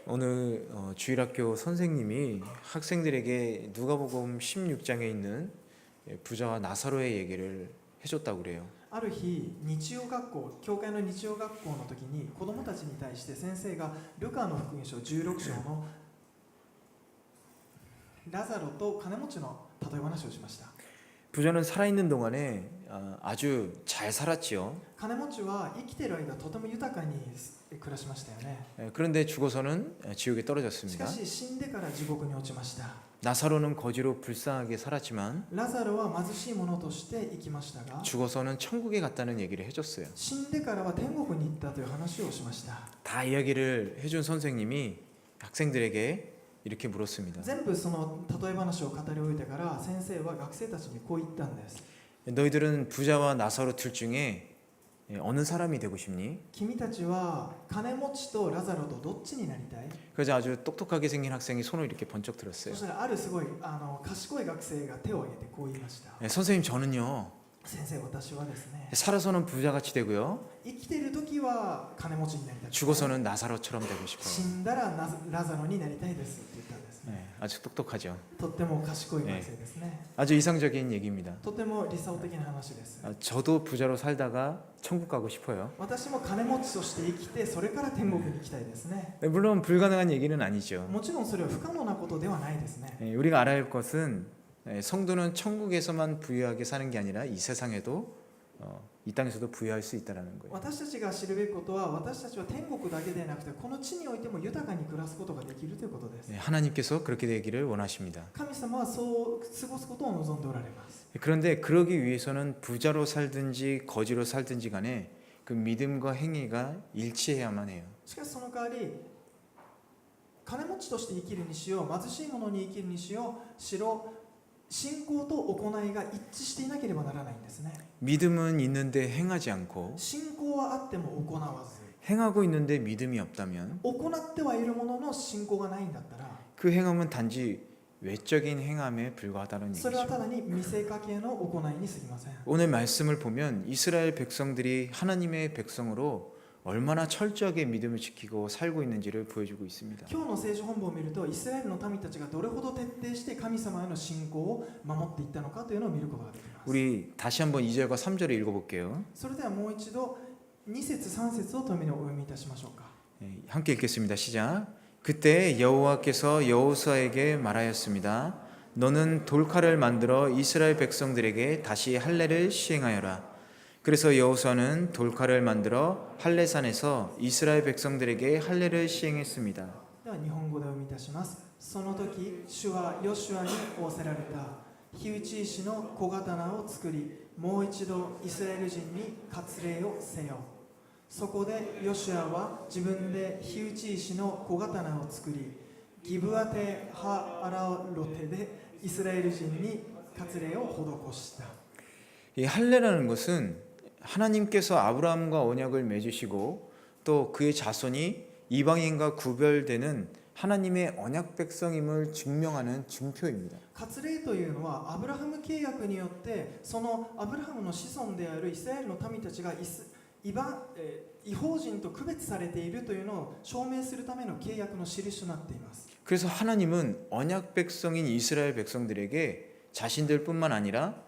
오늘 주일학교 선생님이 학생들에게 누가복음 16장에 있는 부자와 나사로의 얘기를 해줬다고 그래요. ある日、日曜学校、教会の日曜学校の時に子供たちに対して先生がルカの福音書16章のラザロと金持ちの例え話をしました。 부자는 살아있는 동안에 아주 잘 살았지요. 金持ちは生きている間とても豊かに暮らしましたよね。 그런데 죽어서는 지옥에 し 떨어졌습니다. かし死んでから地獄に落ちました。 나사로는 거지로 불쌍하게 살았지만 ラザロは貧しい者として生きましたが、 죽어서는 천국에 갔다는 얘기를 해줬어요. 死んでからは天国に行ったという話をしました。 다 이야기를 해준 선생님이 학생들에게 이렇게 물었습니다. 全部その例え話を語り終えてから先生は学生たちにこう言ったんです。 너희들은 부자와 나사로 둘 중에 어느 사람이 되고 싶니? 君たちは金持ちとラザロとどっちになりたい？ 그래서 아주 똑똑하게 생긴 학생이 손을 이렇게 번쩍 そ 들었어요. したらあるすごい賢い学生が手を挙げてこう言いました。 선생님 저는요 先生、私はですね、 살아서는 부자같이 되고요 生きている時は金持ちになりたい。 죽어서는 나사로처럼 되고 死 싶어요. んだらラザロになりたいですって言ったんですね。 아주 똑똑하죠. とっても賢い学生ですね。 아주 이상적인 얘기입니다. とても理想的な話です。 저도 부자로 살다가 천국 가고 싶어요. 私も金持ちとして生きてそれから天国に行きたいですね。 물론 불가능한 얘기는 아니죠. もちろんそれは不可能なことではないですね。 우리가 알아야 할 것은 성도는 천국에서만 부유하게 사는 게 아니라 이 세상에도 이 땅에서도 부유할 수 있다라는 거예요. 私たちが知るべきことは、私たちは天国だけでなくてこの地においても豊かに暮らすことができるということです。 하나님께서 그렇게 되기를 원하십니다. 神様はそう過ごすことを望んでおられます。 그런데 그러기 위해서는 부자로 살든지 거지로 살든지 간에 그 믿음과 행위가 일치해야만 해요. しかしその代わり、金持ちとして生きるにしよう、貧しい者に生きるにしよう、信仰と行いが一致していなければならないんですね。 믿음은 있는데 행하지 않고 信仰はあっても行わず、 행하고 있는데 믿음이 없다면 行ってはいるものの信仰がないんだったら、 그 행함은 단지 외적인 행함에 불과하다는 それは 얘기죠. ただに見せかけの行いに過ぎません。 오늘 말씀을 보면 이스라엘 백성들이 하나님의 백성으로 얼마나 철저하게 믿음을 지키고 살고 있는지를 보여주고 있습니다. 今日の聖書本文を見ると、イスラエルの民たちがどれほど徹底して神様への信仰を守っていったのかというのを見ることができます。 우리 다시 한번 2절과 3절을 읽어볼게요. それではもう一度2節3節を共にお読みいたしましょうか。 함께 읽겠습니다. 시작. 그때 여호와께서 여호수아에게 말하였습니다. 너는 돌칼을 만들어 이스라엘 백성들에게 다시 할례를 시행하여라. 그래서 여호수아는 돌칼을 만들어 할례산에서 이스라엘 백성들에게 할례를 시행했습니다. では日本語でお読みいたします。その時、主はヨシュアに仰せられた。火打ち石の小刀を作り、もう一度イスラエル人に割礼をせよ。そこでヨシュアは自分で火打ち石の小刀を作り、ギブアテハアラロテでイスラエル人に割礼を施した。 이 할례라는 것은 하나님께서 아브라함과 언약을 맺으시고 또 그의 자손이 이방인과 구별되는 하나님의 언약 백성임을 증명하는 증표입니다. 割礼というのはアブラハム契約によってそのアブラハムの子孫であるイスラエルの民たちが異邦人と区別されているというのを証明するための契約の印となっています。 그래서 하나님은 언약 백성인 이스라엘 백성들에게 자신들뿐만 아니라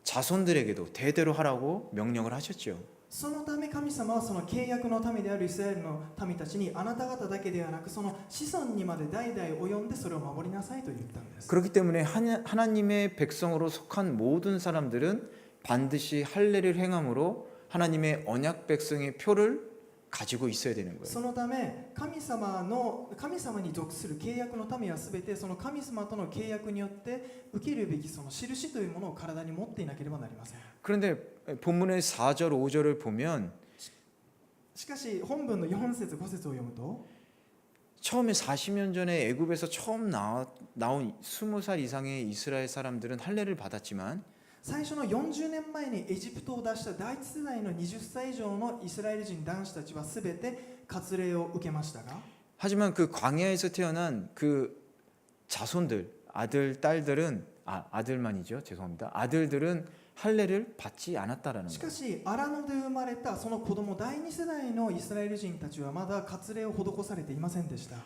자손들에게도 대대로 하라고 명령을 하셨죠. そのため神様はその契約の民であるイスラエルの民たちに、あなた方だけではなくその子孫にまで代々及んでそれを守りなさいと言ったんです。 그렇기 때문에 하나님의 백성으로 속한 모든 사람들은 반드시 할례를 행함으로 하나님의 언약 백성의 표를 가지고 있어야 되는 거예요. そのため神様に属する契約の民はすべてその神様との契約によって受けるべきその印というものを体に持っていなければなりません。 그런데 본문의 4절, 5절을 보면 しかし本文の4節5節を読むと、 처음에 40년 전에 애굽에서 처음 나온 20살 이상의 이스라엘 사람들은 할례를 받았지만 最初の40年前にエジプトを出した第一世代の20歳以上のイスラエル人男子たちはすべて割礼を受けましたが、 하지만 그 광야에서 태어난 그 자손들, 딸들은 아들만이죠. 죄송합니다. 아들들은 할례를 받지 않았다라는 し 거예요. かしアラノで生まれたその子供第2世代のイスラエル人たちはまだ割礼を施されていませんでした。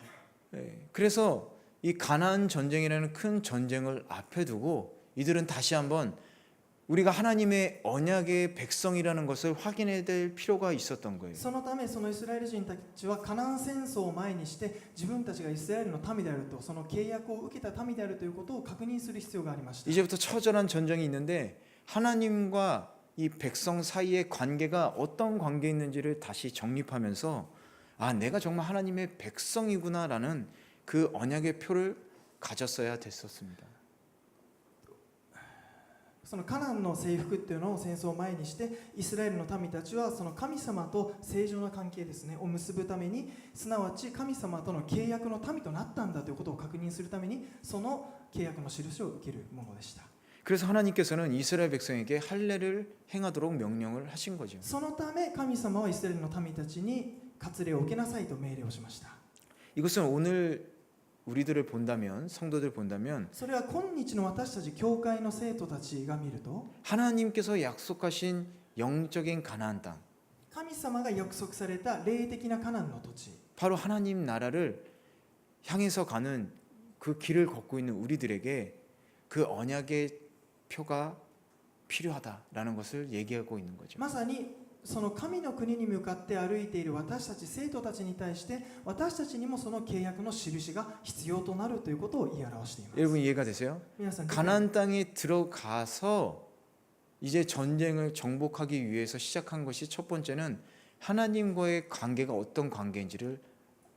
그래서 이 가나안 전쟁이라는 큰 전쟁을 앞에 두고 이들은 다시 한번 우리가 하나님의 언약의 백성이라는 것을 확인해야 될 필요가 있었던 거예요. そのためそのイスラエル人たちはカナン戦争を前にして自分たちがイスラエルの民であると、その契約を受けた民であるということを確認する必要がありました。 이제부터 처절한 전쟁이 있는데 하나님과 이 백성 사이의 관계가 어떤 관계에 있는지를 다시 정립하면서 아, 내가 정말 하나님의 백성이구나라는 그 언약의 표를 가졌어야 됐었습니다. そのカナンの征服っていうのを戦争を前にしてイスラエルの民たちはその神様と正常な関係ですねを結ぶために、すなわち神様との契約の民となったんだということを確認するためにその契約の印を受けるものでした。 그래서 하나님께서는 이스라엘 백성에게 할례를 행하도록 명령을 하신 거죠. そのため神様はイスラエルの民たちに割礼を受けなさいと命令をしました。 이것은 오늘 우리들을 본다면, 성도들 본다면 それは今日の私たち教会の生徒たちが見ると、 하나님께서 약속하신 영적인 가나안 땅, 神様が約束された霊的なカナンの土地、 바로 하나님 나라를 향해서 가는 그 길을 걷고 있는 우리들에게 그 언약의 표가 필요하다라는 것을 얘기하고 있는 거죠. まさにその神の国に向かって歩いている私たち生徒たちに対して私たちにもその契約の印が必要となるということを言い表しています。 여러분 이해가 되세요? 皆さん、 가나안 땅에 들어가서 이제 전쟁을 정복하기 위해서 시작한 것이 첫 번째는 하나님과의 관계가 어떤 관계인지를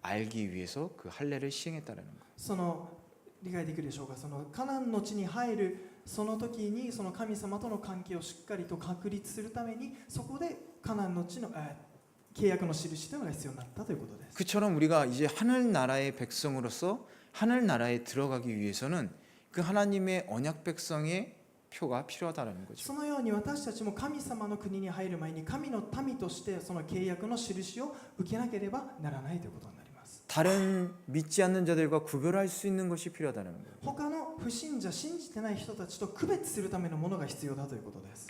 알기 위해서 그 할례를 시행했다라는 거예요. その理解できるでしょうか。そのカナンの地に入るその時にその神様との関係をしっかりと確立するためにそこでカナンの地の契約の印というのが必要になったということです。 그처럼 우리가 이제 하늘 나라의 백성으로서 하늘 나라에 들어가기 위해서는 그 하나님의 언약 백성의 표가 필요하다는 거죠. そのように私たちも神様の国に入る前に神の民としてその契約の印を受けなければならないということになります。 다른 믿지 않는 자들과 구별할 수 있는 것이 필요하다는 거예요. 他の不信者、信じてない人たちと区別するためのものが必要だということです。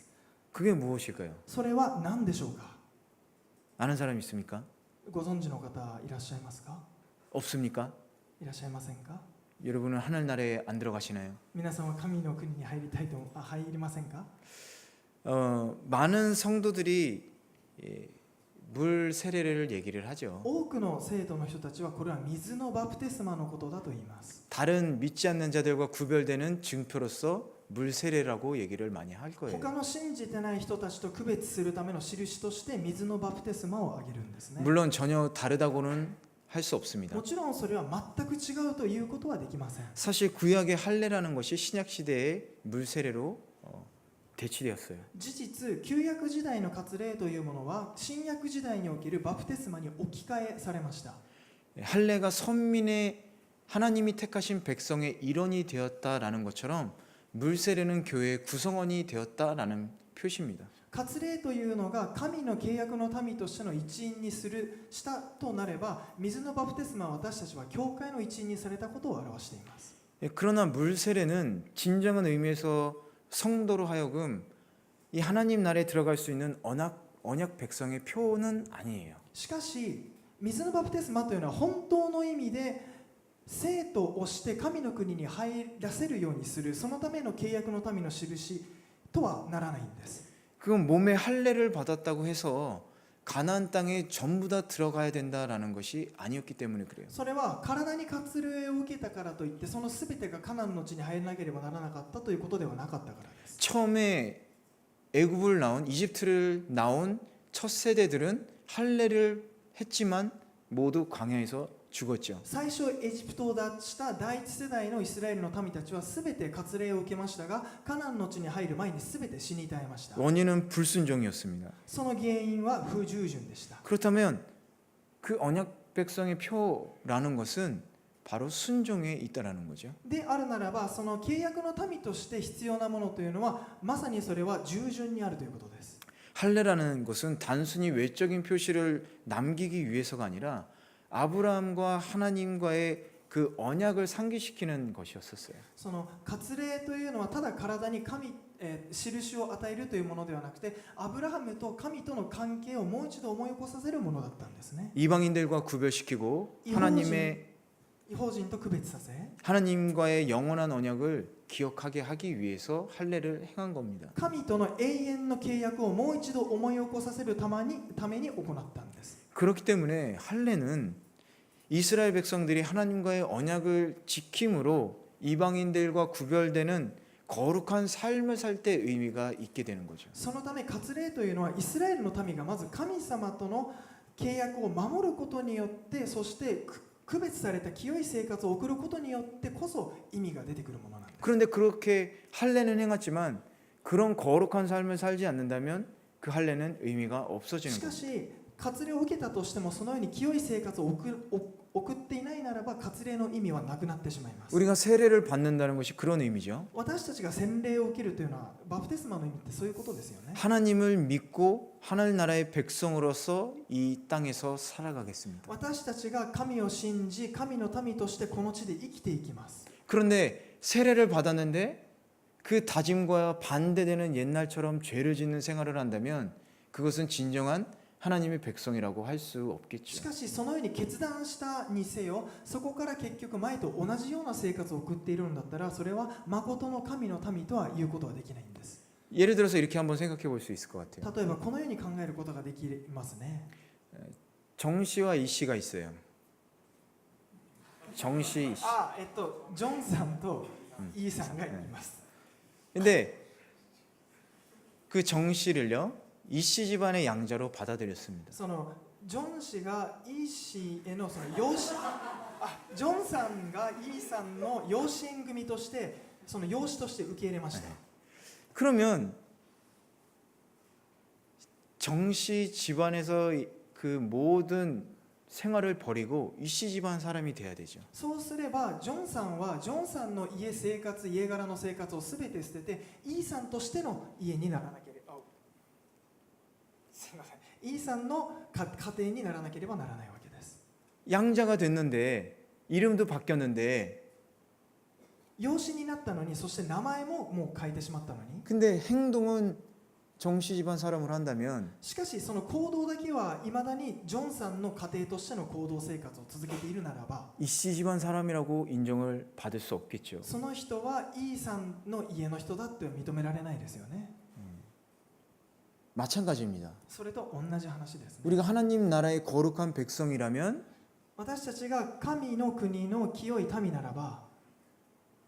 그게 무엇일까요? それは何でしょうか。 아는 사람 있습니까? ご存知の方いらっしゃいますか。 없습니까? いらっしゃいませんか。 여러분은 하늘 나라에 안 들어가시나요? 皆さんは神の国に入りたいと入りませんか。 많은 성도들이 물 세례를 얘기를 하죠. 多くの生徒の人たちはこれは水のバプテスマのことだと言います。 다른 믿지 않는 자들과 구별되는 증표로서 물 세례라고 얘기를 많이 할 거예요. 他の信じてない人たちと区別するための印として水のバプテスマをあげるんですね。 물론 전혀 다르다고는 할 수 없습니다. もちろんそれは全く違うということはできません。 사실 구약의 할례라는 것이 신약 시대의 물 세례로 대치되었어요. 事実、旧約時代の割礼というものは新約時代におけるバプテスマに置き換えされました。 할례가 선민의 하나님이 택하신 백성의 일원이 되었다라는 것처럼 물 세례는 교회의 구성원이 되었다라는 표시입니다. 割礼というのが神の契約の民としての一員にしたとなれば、水のバプテスマは私たちは教会の一員にされたことを表しています。 그러나 물 세례는 진정한 의미에서 성도로 하여금 이 하나님 나라에 들어갈 수 있는 언약 백성의 표는 아니에요. しかし水のバプテスマというのは本当の意味で生徒をして神の国に入らせるようにする、そのための契約の民の印とはならないんです。 그건 몸에 할례를 받았다고 해서 가나안 땅에 전부 다 들어가야 된다라는 것이 아니었기 때문에 그래요. それは体に割礼を受けたからといってその全てがカナンの地に入らなければならなかったということではなかったからです。 처음에 애굽을 나온 이집트를 나온 첫 세대들은 할례를 했지만 모두 광야에서 죽었죠. 最初エジプトを脱した第一世代のイスラエルの民たちは全て割礼を受けましたが、カナンの地に入る前に全て死に絶えました。 원인은 불순종이었습니다. その原因は不従順でした。 그렇다면 그 언약 백성의 표라는 것은 바로 순종에 있다라는 거죠. であるならば、その契約の民として必要なものというのはまさにそれは従順にあるということです。 할례라는 것은 단순히 외적인 표시를 남기기 위해서가 아니라 아브라함과 하나님과의 그 언약을 상기시키는 것이었었어요. その割礼というのはただ体に印を与えるというものではなくて、アブラハムと神との関係をもう一度思い起こさせるものだったんですね。 이방인들과 구별시키고 하나님의 法人と区別させ 하나님과의 영원한 언약을 기억하게 하기 위해서 할례를 행한 겁니다. 神との永遠の契約をもう一度思い起こさせるために行ったんです。 그렇기 때문에 할례는 이스라엘 백성들이 하나님과의 언약을 지킴으로 이방인들과 구별되는 거룩한 삶을 살 때 의미가 있게 되는 거죠. そのため割礼というのはイスラエルの民がまず神様との契約を守ることによって、そして区別された清い生活を送ることによってこそ意味が出てくるものなんです。 그런데 그렇게 할례는 행했지만 그런 거룩한 삶을 살지 않는다면 그 할례는 의미가 し 없어지는 か 겁니다. し割礼を受けたとしてもそのように清い生活を送っていないならば割礼の意味はなくなってしまいます。 우리가 세례를 받는다는 것이 그런 의미죠. 私たちが洗礼を受けるというのはバプテスマの意味ってそういうことですよね。 하나님을 믿고 하늘 나라의 백성으로서 이 땅에서 살아가겠습니다. 私たちが神を信じ神の民としてこの地で生きていきます。 그런데 세례를 받았는데 그 다짐과 반대되는 옛날처럼 죄를 짓는 생활을 한다면 그것은 진정한 하나님의 백성이라고 할 수 し 없겠죠. かしそのように決断したにせよ、そこから結局前と同じような生活を送っているんだったら、それは誠の神の民とは言うことはできないんです。 예를 들어서 이렇게 한번 생각해 볼 수 있을 것 같아요. 例えばこのように考えることができますね。 정 씨와 이 씨가 있어요. 정 씨, 이 씨. ジョンさんとイーさんがいます。 근데 그 정 씨를요 이 씨 집안의 양자로 받아들였습니다. そのジョン氏がイー氏へのその養子、ジョンさんがイーさんの養子縁組としてその養子として受け入れました。 그러면 정 씨 집안에서 그 모든 생활을 버리고 이 씨 집안 사람이 돼야 되죠. そうすればジョンさんはジョンさんの生活家柄の生活をすべて捨ててイーさんとしての家にならなければ、すみません、イーさんの家庭にならなければならないわけです。 양자가 됐는데 이름도 바뀌었는데 養子になったのに、そして名前ももう変えてしまったのに、 근데 행동은 정 씨 집안 사람으로 한다면 しかしその行動だけはいまだにジョンさんの家庭としての行動生活を続けているならば、 이 씨 집안 사람이라고 인정을 받을 수 없겠죠. その人はイーさんの家の人だって認められないですよね。 마찬가지입니다. それと同じ話ですね。 우리가 하나님 나라의 거룩한 백성이라면 私たちが神の国の清い民ならば、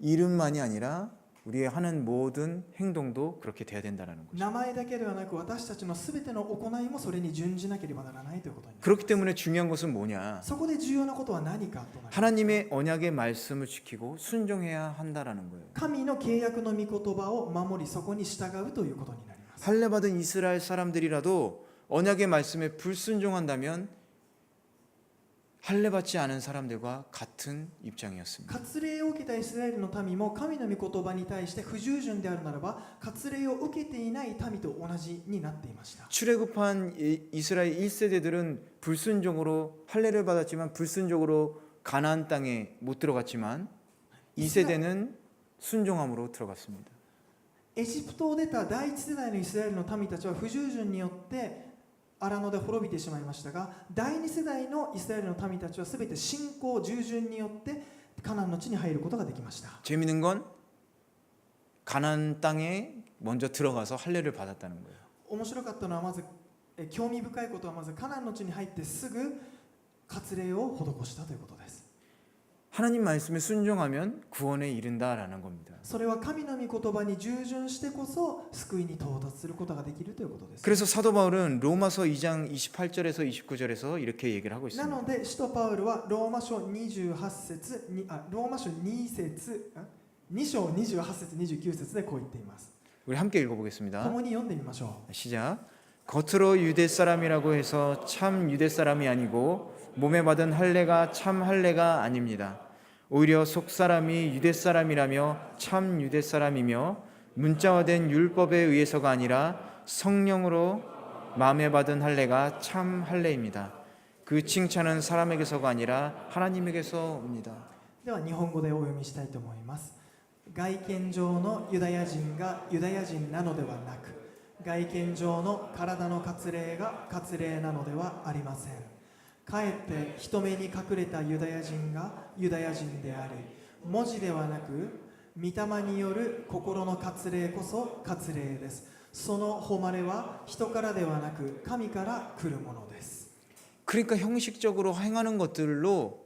이름만이 아니라 우리의 하는 모든 행동도 그렇게 돼야 된다는 거죠. 名前だけではなく私たちのすべての行いもそれに準じなければならないということになります。 그렇기 때문에 중요한 것은 뭐냐? そこで重要なことは何かとなります。 하나님의 언약의 말씀을 지키고 순종해야 한다라는 거예요. 神の契約の御言葉を守りそこに従うということになります。 할례 받은 이스라엘 사람들이라도 언약의 말씀에 불순종한다면 할례 받지 않은 사람들과 같은 입장이었습니다. 割礼を受けたイスラエルの民も神の御言葉に対して不従順であるならば割礼を受けていない民と同じになっていました。 출애굽한 이스라엘 1세대들은 불순종으로 할례를 받았지만 불순종으로 가나안 땅에 못 들어갔지만 2세대는 순종함으로 들어갔습니다. エジプトを出た第一世代のイスラエルの民たちは不従順によって荒野で滅びてしまいましたが、第二世代のイスラエルの民たちはすべて信仰従順によってカナンの地に入ることができました。 재미있는 건 가나안 땅에 먼저 들어가서 할례를 받았다는 거예요. 面白かったのはまず興味深いことはまずカナンの地に入ってすぐ割礼を施したということです。 하나님 말씀에 순종하면 구원에 이른다라는 겁니다. それは神の御言葉に従順してこそ救いに到達することができるということです。 그래서 사도 바울은 로마서 2장 28절에서 29절에서 이렇게 얘기를 하고 な 있습니다. ので使徒パウロはローマ書28節にローマ書2節2章28節29節でこう言っています。 우리 함께 읽어보겠습니다. 共に読んでみましょ 시작. 겉으로 유대 사람이라고 해서 참 유대 사람이 아니고 몸에 받은 할례가 참 할례가 아닙니다. 오히려 속 사람이 유대 사람이라며 참 유대 사람이며 문자화된 율법에 의해서가 아니라 성령으로 마음에 받은 할례가 참 할례입니다. 그 칭찬은 사람에게서가 아니라 하나님에게서 옵니다. う。では日本語でお読みしたいと思います。外見上のユダヤ人がユダヤ人なのではなく、外見上の体の割礼が割礼なのではありません。かえって人目に隠れたユダヤ人がユダヤ人であり、文字ではなく御霊による心の割礼こそ割礼です。その誉れは人からではなく神から来るものです。 그러니까 형식적으로 행하는 것들로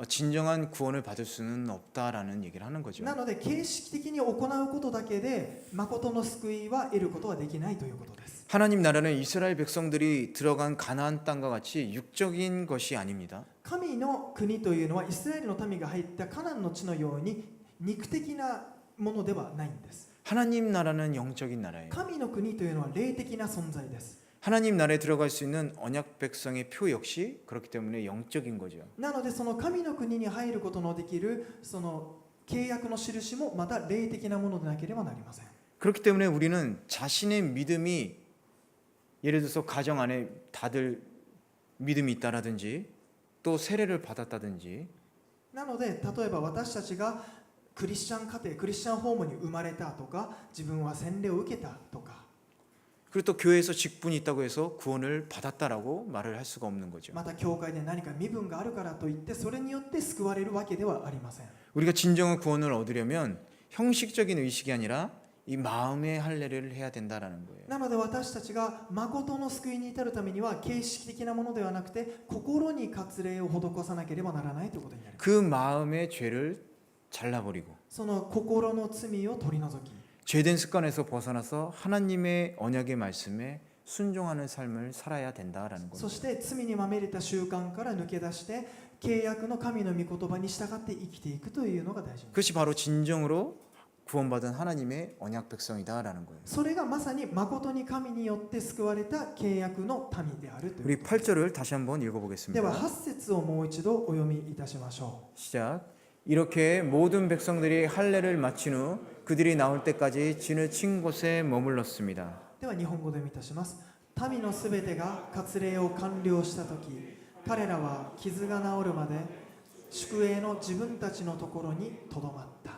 진정한 구원을 받을 수는 없다라는 얘기를 하는 거죠. なので形式的に行うことだけで誠の救いは得ることはできないということです。 하나님 나라는 이스라엘 백성들이 들어간 가나안 땅과 같이 육적인 것이 아닙니다. 神の国というのはイスラエルの民が入ったカナンの地のように肉的なものではないんです。 하나님 나라는 영적인 나라예요. 神の国というのは霊的な存在です。 하나님 나라에 들어갈 수 있는 언약 백성의 표 역시 그렇기 때문에 영적인 거죠. なのでその神の国に入ることのできるその契約の印もまた霊的なものでなければなりません。 그렇기 때문에 우리는 자신의 믿음이 예를 들어서 가정 안에 다들 믿음이 있다라든지 또 세례를 받았다든지 なので例えば私たちがクリスチャン家庭クリスチャンホームに生まれたとか自分は洗礼を受けたとか 그리고 또 교회에서 직분이 있다고 해서 구원을 받았다라고 말을 할 수가 없는 거죠. また教会で何か身分があるからといってそれによって救われるわけではありません。 우리가 진정한 구원을 얻으려면 형식적인 의식이 아니라 이 마음의 할례를 해야 된다라는 거예요. なので私たちが誠の救いに至るためには形式的なものではなくて心に割礼を施さなければならないということになります。 그 마음의 죄를 잘라버리고 その心の罪を取り除き 죄된 습관에서 벗어나서 하나님의 언약의 말씀에 순종하는 삶을 살아야 된다라는 そ 겁니다. して罪にまみれた習慣から抜け出して契約の神の御言葉に従って生きていくというのが大事です。 그것이 바로 진정으로 구원받은 하나님의 언약 백성이다라는 거예요. それがまさに誠に神によって救われた契約の民であるという 우리 ことです。 8절을 다시 한번 では 읽어보겠습니다. 8節をもう一度お読みいたしましょ 시작. 이렇게 모든 백성들이 할례를 마친 후 그들이 나올 때까지 진을 친 곳에 머물렀습니다. う。では日本語で読みいたします。民のすべてが割礼を完了したとき、彼らは傷が治るまで宿営の自分たちのところにとどまった。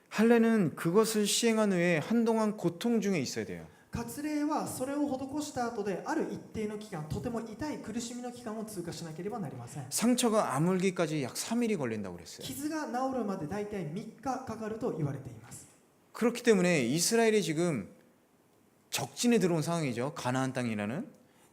할례는 그것을 시행한 후에 한동안 고통 중에 있어야 돼요. 割礼はそれを施した後である一定の期間、とても痛い苦しみの期間を通過しなければなりません。 상처가 아물기까지 약 3일이 걸린다고 그랬어요. 傷が治るまで大体3日かかると言われています。 그렇기 때문에 이스라엘이 지금 적진에 들어온 상황이죠. 가나안 땅이라는.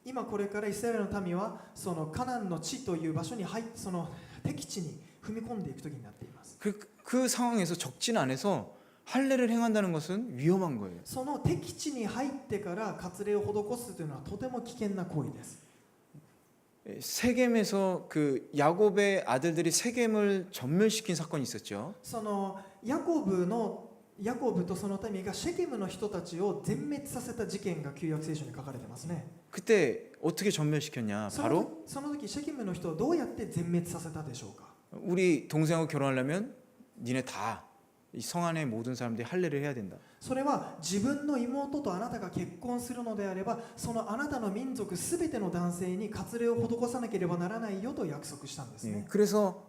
今これからイスラエルの民はそのカナンの地という場所に入ってその敵地に踏み込んでいく時になっています。 그 상황에서 적진 안에서 할례를 행한다는 것은 위험한 거예요. その敵地に入ってから割礼を施すというのはとても危険な行為です。 세겜에서 그 야곱의 아들들이 세겜을 전멸시킨 사건이 있었죠. そのヤコブとその民がシェケムの人たちを全滅させた事件が旧約聖書に書かれてますね。 그때 어떻게 전멸시켰냐? そ 바로 の時シェケムの人をどうやって全滅させたでしょうか。 우리 동생하고 결혼하려면 니네 다 이 성 안의 모든 사람들이 할례를 해야 된다. それは自分の妹とあなたが結婚するのであればそのあなたの民族すべての男性に割礼を施さなければならないよと約束したんです 예, ね。 그래서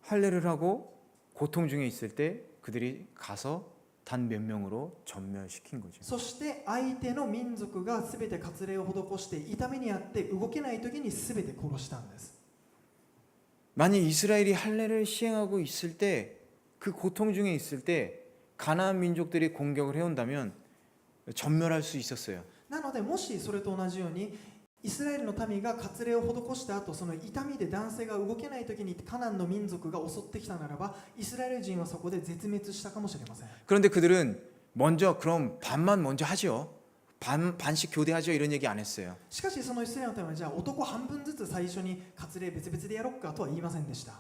할례를 하고 고통 중에 있을 때 그들이 가서 단 몇 명으로 전멸시킨 거죠. そして相手の民族がすべて割礼を施して痛みにあって動けない時にすべて殺したんです。 만약 이스라엘이 할례를 시행하고 있을 때 그 고통 중에 있을 때 가나안 민족들이 공격을 해온다면 전멸할 수 있었어요. なのでもしそれと同じようにイスラエルの民が割礼を施した後その痛みで男性が動けない時にカナンの民族が襲ってきたならばイスラエル人はそこで絶滅したかもしれません。 그런데 그들은 먼저 그럼 반만 먼저 하죠. 반씩 교대하죠. 이런 얘기 안 했어요. しかしそのイスラエルの民はじゃあ男半分ずつ最初に割礼別々でやろうかとは言いませんでした。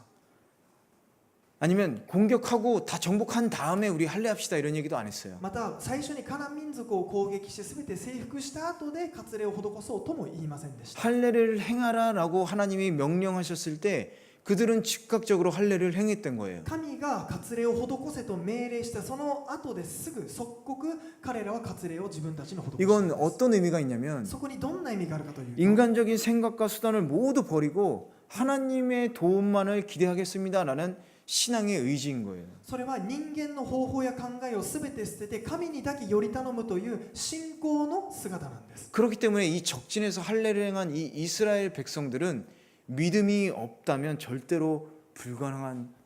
아니면 공격하고 다 정복한 다음에 우리 할례합시다 이런 얘기도 안 했어요. また最初にカナン民族を攻撃して全て征服した後で割礼を施そうとも言いませんでした。 할례를 행하라라고 하나님이 명령하셨을 때 그들은 즉각적으로 할례를 행했던 거예요. 神が割礼を施せと命令したその後ですぐ即刻彼らは割礼を自分たちの施したん 이건 です。 어떤 의미가 있냐면 そこにどんな意味があるかというと 인간적인 생각과 수단을 모두 버리고 하나님의 도움만을 기대하겠습니다라는 신앙의 의지인 거예요. それは人間の方法や考えを全て捨てて神にだけより頼むという信仰の姿なんです。 그렇기 때문에 이 적진에서 할례를 행한 이 이스라엘 백성들은 믿음이 없다면 절대로 불가능한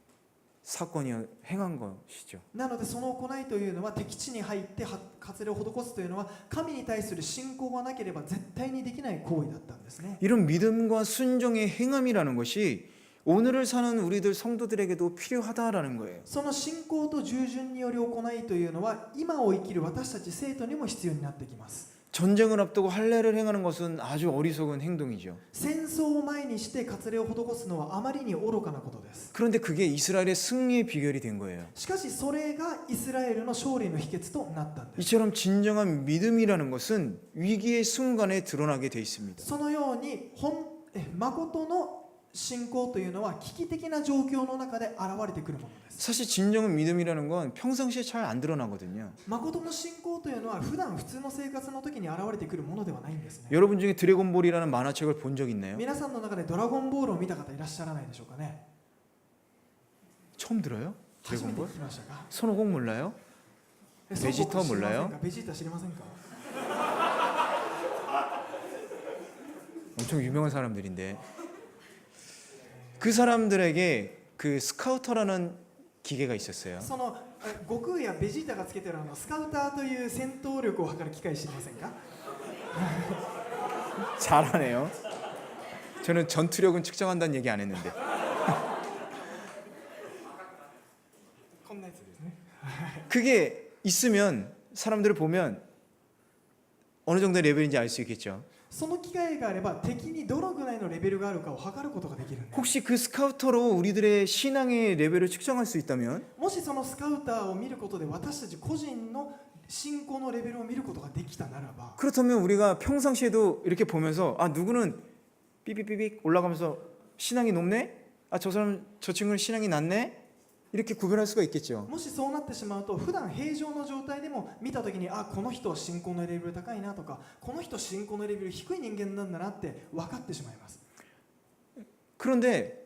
사건이 행한 것이죠. なのでその行いというのは敵地に入って割礼を施すというのは神に対する信仰がなければ絶対にできない行為だったんですね。 이런 믿음과 순종의 행함이라는 것이 오늘을 사는 우리들 성도들에게도 필요하다라는 거예요. その信仰と従順による行いというのは今を生きる私たち生徒にも必要になってきます。 전쟁을 앞두고 할례를 행하는 것은 아주 어리석은 행동이죠. 戦争を前にして割礼を施すのはあまりに愚かなことです。 그런데 그게 이스라엘의 승리의 비결이 된 거예요. しかしそれがイスラエルの勝利の秘訣となったんです。 이처럼 진정한 믿음이라는 것은 위기의 순간에 드러나게 돼 있습니다. そのように誠の信仰というのは危機的な状況の中で現れてくるものです。 사실 진정한 믿음이라는 건 평상시에 잘 안 드러나거든요. 誠の信仰というのは普段普通の生活の時に現れてくるものではないんですね。 여러분 중에 드래곤볼이라는 만화책을 본 적 있나요? 皆さんの中でドラゴンボールを見た方いらっしゃらないでしょうかね。 처음 들어요? 初めて 드래곤볼? 聞きましたか？ 손오공 몰라요? ベジータ孫悟空知りませんか？ 몰라요? ベジータ知りませんか？ 엄청 유명한 사람들인데 그 사람들에게 그 스카우터라는 기계가 있었어요. その悟空やベジータがつけてるスカウターという戦闘力を測る機械知りませんか？ 잘하네요. 저는 전투력은 측정한다는 얘기 안 했는데. こんなやつですね。 그게 있으면 사람들을 보면 어느 정도의 레벨인지 알 수 있겠죠. その機械があれば敵にどのぐらいのレベルがあるかを測ることができるんです。 혹시 그 스카우터로 우리들의 신앙의 레벨을 측정할 수 있다면 もしそのスカウターを見ることで私たち個人の信仰のレベルを見ることができたならば 그렇다면 우리가 평상시에도 이렇게 보면서 아 누구는 삐삐삐삐 올라가면서 신앙이 높네? 아 저 사람 저 친구는 신앙이 낮네? 이렇게 구별할 수가 있겠죠. もしそうなってしまうと普段平常の状態でも見た時にあこの人は信仰のレベル高いなとかこの人信仰のレベル低い人間なんだなって分かってしまいます。 그런데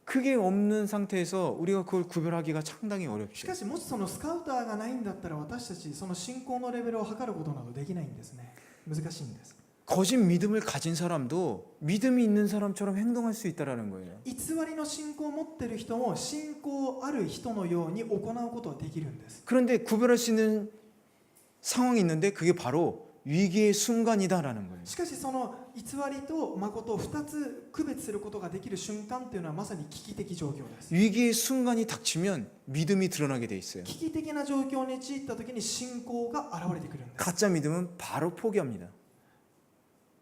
그게 없는 상태에서 우리가 그걸 구별하기가 상당히 し 어렵죠. かしもしそのスカウターがないんだったら私たちその信仰のレベルを測ることなどできないんですね。難しいんです。 거짓 믿음을 가진 사람도 믿음이 있는 사람처럼 행동할 수 있다라는 거예요. 偽りの信仰を持っている人も信仰ある人のように行うことはできるんです。 그런데 구별할 수 있는 상황이 있는데 그게 바로 위기의 순간이다라는 거예요. しかしその偽りと誠を2つ区別することができる瞬間というのはまさに危機的状況です。 위기의 순간이 닥치면 믿음이 드러나게 돼 있어요. 危機的な状況に陥った時に信仰が現れてくるんです。 가짜 믿음은 바로 포기합니다.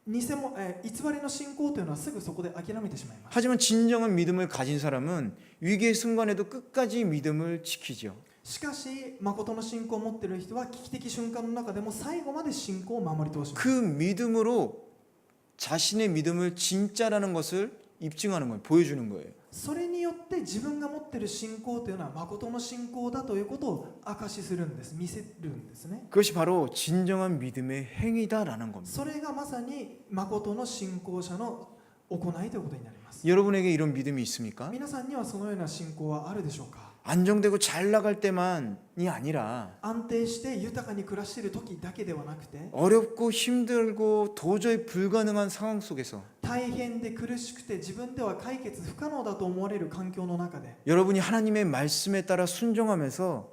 偽りの信仰というのはすぐそこで諦めてしまいます。 하지만 진정한 믿음을 가진 사람은 위기의 순간에도 끝까지 믿음을 지키죠. しかし誠の信仰を持っている人は危機的瞬間の中でも最後まで信仰を守り通します。 그 믿음으로 자신의 믿음을 진짜라는 것을 입증하는 거예요. 보여주는 거예요. それによって自分が持っている信仰というのは誠の信仰だということを証しするんです。見せるんですね。 그것이 바로 진정한 믿음의 행위다라는 겁니다. それがまさに誠の信仰者の行いということになります。 여러분에게 이런 믿음이 있습니까? 皆さんにはそのような信仰はあるでしょうか？ 안정되고 잘 나갈 때만이 아니라 安定して豊かに暮らしている時だけではなくて 어렵고 힘들고 도저히 불가능한 상황 속에서 大変で苦しくて自分では解決不可能だと思われる環境の中で 여러분이 하나님의 말씀에 따라 순종하면서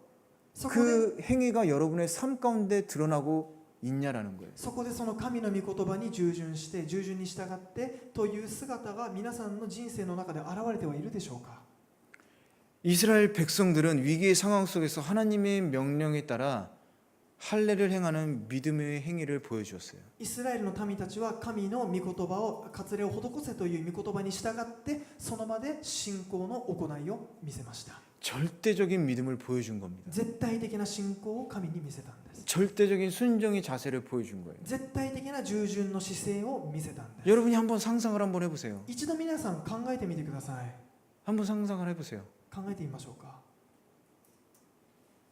そこで 그 행위가 여러분의 삶 가운데 드러나고 있냐라는 거예요. そこでその神の御言葉に従順して従順に従ってという姿が皆さんの人生の中で現れてはいるでしょうか？ 이스라엘 백성들은 위기의 상황 속에서 하나님의 명령에 따라 할례를 행하는 믿음의 행위를 보여주었어요. イスラエルの民たちは神の御言葉を割礼を施せという御言葉に従ってその場で信仰の行いを見せました。 절대적인 믿음을 보여준 겁니다. 絶対的な信仰を神に見せたんです。 절대적인 순종의 자세를 보여준 거예요. 絶対的な従順の姿勢を見せたんです。 여러분이 한번 상상을 한번 해보세요. 一度皆さん考えてみてください。 한번 상상을 해보세요. 考えてみましょうか。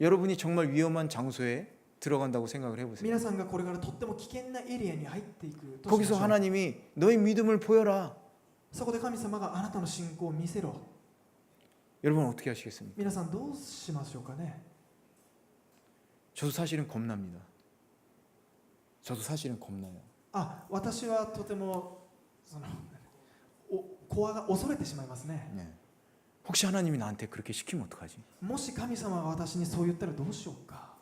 여러분이 정말 위험한 장소에 들어간다고 생각을 해보세요. 皆さんがこれからとっても危険なエリアに入っていくとしましょう。 거기서 하나님이 너의 믿음을 보여라. そこで神様があなたの信仰を見せろ。 여러분 어떻게 하시겠습니까? 皆さんどうしましょうかね。 저도 사실은 겁납니다. 저도 사실은 겁나요. 私はとても恐れてしまいますね。 네. 혹시 하나님이 나한테 그렇게 시키면 어떡하지? もし神様が私にそう言ったらどうしようか。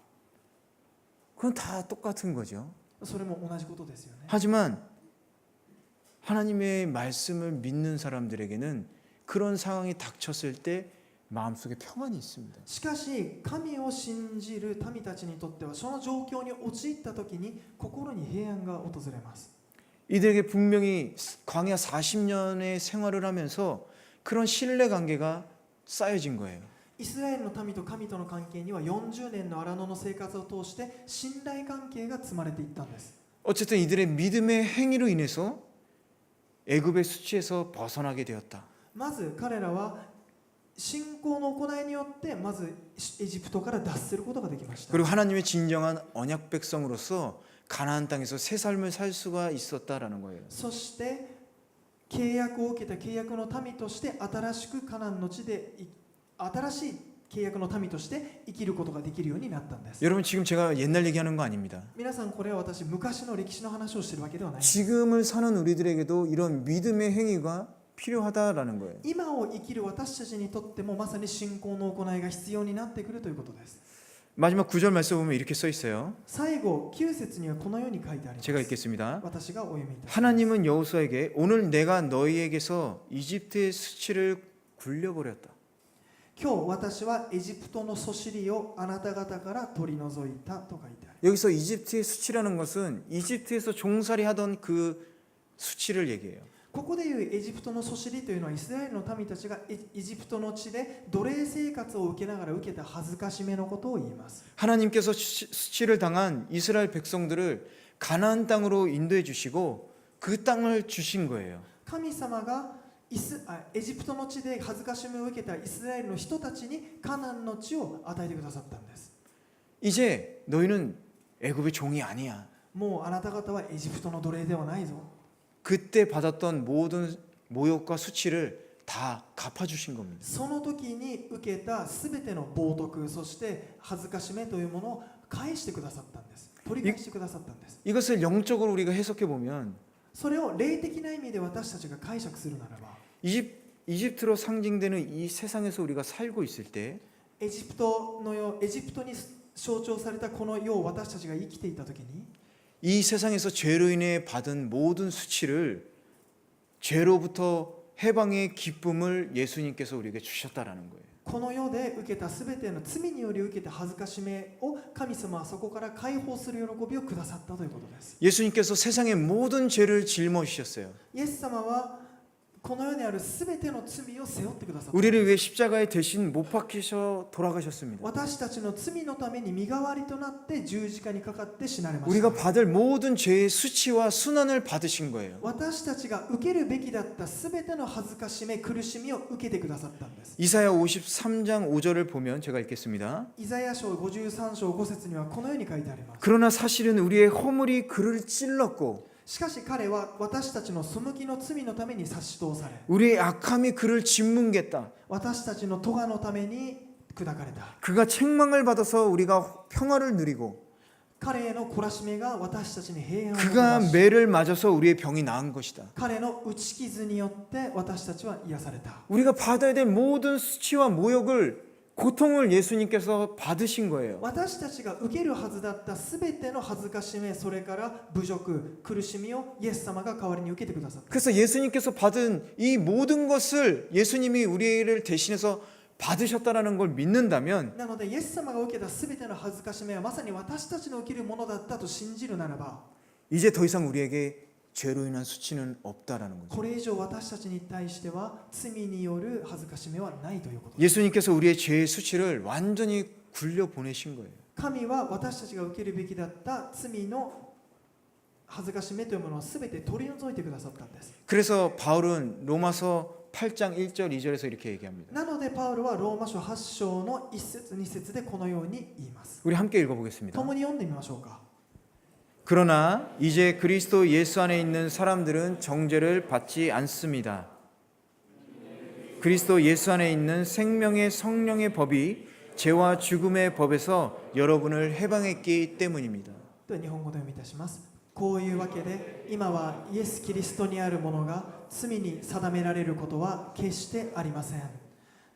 그건 다 똑같은 거죠. それも同じことですよね。 하지만 하나님의 말씀을 믿는 사람들에게는 그런 상황이 닥쳤을 때 마음속에 평안이 있습니다. しかし神を信じる民たちにとってはその状況に陥った時に心に平安が訪れます。 이들에게 분명히 광야 40년의 생활을 하면서 그런 신뢰 관계가 쌓여진 거예요. イスラエルの民と神との関係には40年の荒野の生活を通して信頼関係が積まれていったんです。 어쨌든 이들의 믿음의 행위로 인해서 애굽의 수치에서 벗어나게 되었다. まず彼らは信仰の行いによってまずエジプトから脱することができました。 그리고 하나님의 진정한 언약 백성으로서 가나안 땅에서 새 삶을 살 수가 있었다라는 거예요. そして契約を受けた契約の民として新しくカナンの地で新しい契約の民として生きることができるようになったんです。 여러분 지금 제가 옛날 얘기하는 거 아닙니다. 皆さんこれは私昔の歴史の話をしているわけではない。 지금을 사는 우리들에게도 이런 믿음의 행위가 필요하다라는 거예요. 今を生きる私たちにとってもまさに信仰の行いが必要になってくるということです。 마지막 9절 말씀 보면 이렇게 써 있어요. 最後9節にはこのように書いてありま 제가 す。 읽겠습니다. 私がお読みいたします。 하나님은 여호수아에게 오늘 내가 너희에게서 이집트의 수치를 굴려버렸다. 今日私はエジプトのそしりをあなた方から取り除いたと書いてある。 여기서 이집트의 수치라는 것은 이집트에서 종살이 하던 그 수치를 얘기해요. ここでいうエジプトのそしりというのはイスラエルの民たちがエジプトの地で奴隷生活を受けながら受けた恥ずかしめのことを言います。 하나님께서 수치를 당한 이스라엘 백성들을 가나안 땅으로 인도해 주시고 그 땅을 주신 거예요. 神様がエジプトの地で恥ずかしめを受けたイスラエルの人たちにカナンの地を与えてくださったんです。 이제 너희는 애굽의 종이 아니야. もうあなた方はエジプトの奴隷ではないぞ。 그때 받았던 모든 모욕과 수치를 다 갚아주신 겁니다. その時に受けたすべての冒涜、そして恥ずかしめというものを返してくださったんです。取り返してくださったんです。 이것을 영적으로 우리가 해석해 보면 それを霊的な意味で私たちが解釈するならば、 이집트로 상징되는 이 세상에서 우리가 살고 있을 때 エジプトに象徴されたこの世を私たちが生きていた時に、 이 세상에서 죄로 인해 받은 모든 수치를 죄로부터 해방의 기쁨을 예수님께서 우리에게 주셨다라는 거예요. この世で受けたすべての罪により受けた恥ずかしめを神様はそこから解放する喜びをくださったということです。 예수님께서 세상의 모든 죄를 짊어지셨어요. イエス様はこの世にあるすべての罪を背負ってくださった。 우리를 위해 십자가에 대신 못 박히셔 돌아가셨습니다. 私たちの罪のために身代わりとなって十字架にかかって死なれました。 우리가 받을 모든 죄의 수치와 순환을 받으신 거예요. 私たちが受けるべきだったすべての恥ずかしめ、苦しみを受けてくださったんです。 이사야 53장 5절을 보면 제가 읽겠습니다. イザヤ書53章5節にはこのように書いてあります。 그러나 사실은 우리의 허물이 그를 찔렀고 しかし彼は私たちの背きの罪のために差し通され、 우리의 악함이 그를 짓뭉갰다. 私たちの咎のために砕かれた。 그가 책망을 받아서 우리가 평화를 누리고 彼への懲らしめが私たちに平安をもた 그가 らし、 매를 맞아서 우리의 병이 나은 것이다. 彼の打ち傷によって私たちは癒された。 우리가 받아야 될 모든 수치와 모욕을 고통을 예수님께서 받으신 거예요. 私たちが受けるはずだったすべての恥ずかしめ、それから侮辱、苦しみをイエス様が代わりに受けてくださった。 그래서 예수님께서 받은 이 모든 것을 예수님이 우리를 대신해서 받으셨다라는 걸 믿는다면 なのでイエス様が受けたすべての恥ずかしめはまさに私たちの受けるものだったと信じるならば、 이제 더 이상 우리에게 죄로 인한 수치는 없다라는 거죠. これ以上私たちに対しては罪による恥ずかしめはないということです。 예수님께서 우리의 죄의 수치를 완전히 굴려 보내신 거예요. 神は私たちが受けるべきだった罪の恥ずかしめというものをすべて取り除いてくださったんです。 그래서 바울은 로마서 8장 1절 2절에서 이렇게 얘기합니다. なのでパウロはローマ書8章の1節2節でこのように言います。 우리 함께 읽어보겠습니다. 共に読んでみましょうか。 그러나 이제 그리스도 예수 안에 있는 사람들은 정죄를 받지 않습니다. 그리스도 예수 안에 있는 생명의 성령의 법이 죄와 죽음의 법에서 여러분을 해방했기 때문입니다. では日本語で読みいたします。こういうわけで今はイエス・キリストにあるものが罪に定められることは決してありません。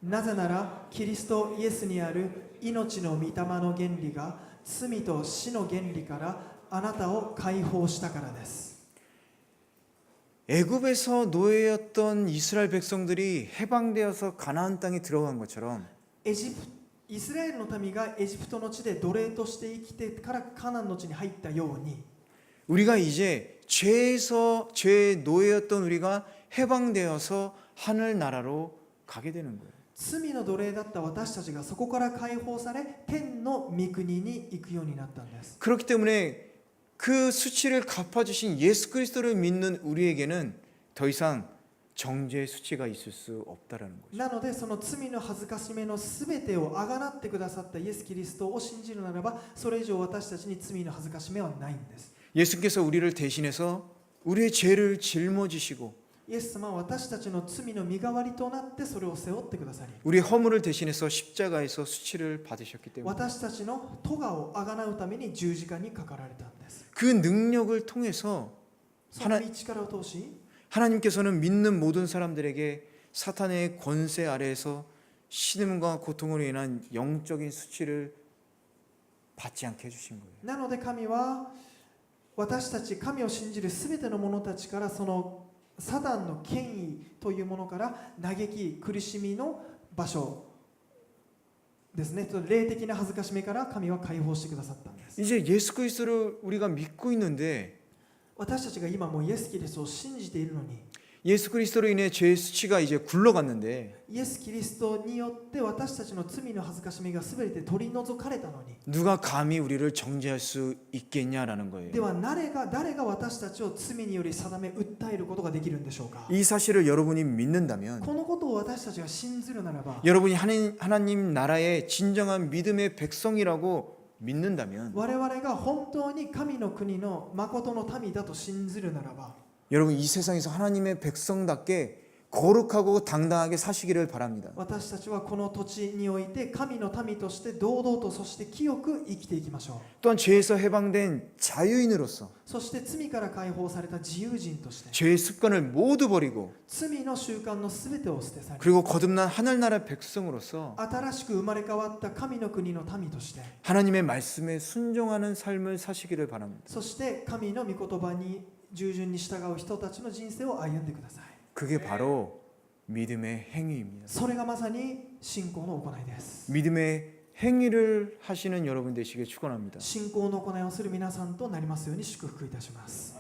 なぜならキリストイエスにある命の御霊の原理が罪と死の原理からあなたを解放したからです。 애굽에서 노예였던 이스라엘 백성들이 해방되어서 가나안 땅에 들어간 것처럼 イスラエルの民がエジプトの地で奴隷として生きてからカナンの地に入ったように 우리가 이제 죄의 노예였던 우리가 해방되어서 하늘 나라로 가게 되는 거예요. 罪の奴隷だった私たちがそこから解放され天の御国に行くようになったんです。 그렇기 때문에 그 수치를 갚아주신 예수 그리스도를 믿는 우리에게는 더 이상 정죄의 수치가 있을 수 없다라는 거죠. なのでその罪の恥ずかしめのすべてをあがなってくださったイエス・キリストを信じるならばそれ以上私たちに罪の恥ずかしめはないんです。 예수께서 우리를 대신해서 우리의 죄를 짊어지시고 イエス様は私たちの罪の身代わりとなってそれを背負ってくださり 우리의 허물을 대신해서 십자가에서 수치를 받으셨기 때문에 私たちの咎をあがなうために十字架にかかられたんです。 그 능력을 통해서 その道からを通し 하나님께서는 믿는 모든 사람들에게 사탄의 권세 아래에서 신음과 고통으로 인한 영적인 수치를 받지 않게 해주신 거예요. なので神は私たち神を信じるすべての者たちからそのサタンの権威というものから嘆き苦しみの場所ですね、霊的な恥ずかしめから神は解放してくださったんです。 이제 예수 그리스도를 우리가 믿고 있는데 私たちが今もうイエス・キリストを信じているのに 예수 그리스도로 인해 죄의 수치가 이제 굴러갔는데 イエス・キリストによって私たちの罪の恥ずかしめが全て取り除かれたのに 누가 감히 우리를 정죄할 수 있겠냐라는 거예요. では誰が私たちを罪により定め訴えることができるんでしょうか。 이 사실을 여러분이 믿는다면 このことを私たちが信ずるならば 여러분이 하나님 나라의 진정한 믿음의 백성이라고 믿는다면 我々が本当に神の国の誠の民だと信ずるならば 여러분 이 세상에서 하나님의 백성답게 거룩하고 당당하게 사시기를 바랍니다. 私たちはこの土地において神の民として堂々とそして清く生きていきましょう。 또한 죄에서 해방된 자유인으로서 そして罪から解放された自由人として 죄의 습관을 모두 버리고 罪の習慣のすべてを捨て去り 그리고 거듭난 하늘나라 백성으로서 新しく生まれ変わった神の国の民として 하나님의 말씀에 순종하는 삶을 사시기를 바랍니다. そして神の御言葉に従順に従う人たちの人生を歩んでください。 그게 바로 믿음의 행위입니다. それがまさに信仰の行いです。 믿음의 행위를 하시는 여러분 되시길 축원합니다. 信仰の行いをする皆さんとなりますように祝福いたします。